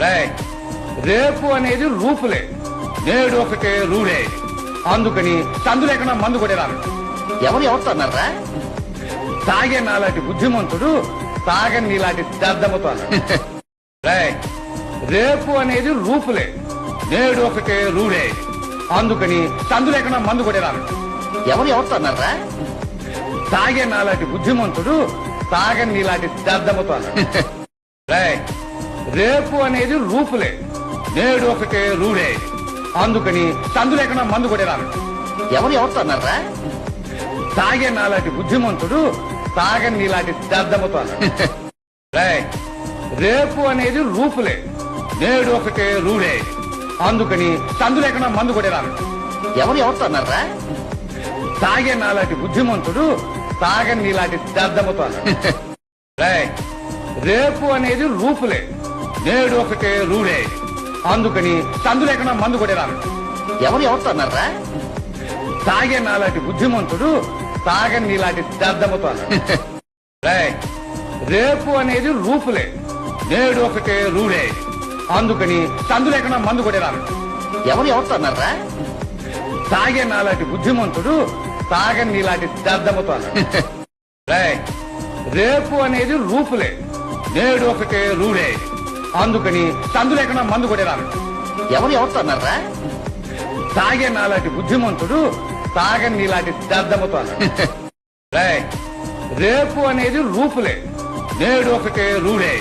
రేయ్, రేపు అనేది రూపులే, నేడు ఒకటే రూలే. అందుకని సందులేకన్నా మందు కొట్టేరాను. ఎవరితో అన్నారా? తాగే నాలాంటి బుద్ధిమంతుడు తాగని నీలాంటి దద్దమ్మతో అన్నాడు. రేయ్, రేపు అనేది రూపులే, నేడు ఒకటే రూలే. అందుకని సందులేకన్నా మందు కొట్టేరాను. ఎవరితో అన్నారా? తాగే నాలాంటి బుద్ధిమంతుడు తాగని నీలాంటి దద్దమ్మతో అన్నాడు. రేయ్, రేపు అనేది రూపులే, నేడు ఒకటే రూలే. అందుకని సందులేకన్నా మందు కొట్టేరాను. ఎవరితో అన్నారా? తాగే నాలాంటి బుద్ధిమంతుడు తాగని నీలాంటి దద్దమ్మతో అన్నాడు. రేయ్, రేపు అనేది రూపులే, నేడు ఒకటే రూలే. అందుకని సందులేకన్నా మందు కొట్టేరాను. ఎవరితో అన్నారా? తాగే నాలాంటి బుద్ధిమంతుడు తాగని నీలాంటి దద్దమ్మతో అన్నాడు. రేయ్, రేపు అనేది రూపులే, నేడు ఒకటే రూలే. అందుకని సందులేకన్నా మందు కొట్టేరాను. ఎవరితో అన్నారా? తాగే నాలాంటి బుద్ధిమంతుడు తాగని నీలాంటి దద్దమ్మతో అన్నాడు. రేయ్, రేపు అనేది రూపులే, నేడు ఒకటే రూలే. అందుకని సందులేకన్నా మందు కొట్టేరాను. ఎవరితో అన్నారా? తాగే నాలాంటి బుద్ధిమంతుడు తాగని నీలాంటి దద్దమ్మతో అన్నాడు. రేయ్, రేపు అనేది రూపులే, నేడు ఒకటే రూలే. అందుకని సందులేకన్నా మందు కొట్టేరాను. ఎవరితో అన్నారా? తాగే నాలాంటి బుద్ధిమంతుడు తాగని నీలాంటి దద్దమ్మతో అన్నాడు. రేయ్, రేపు అనేది రూపులే, నేడు ఒకటే రూలే.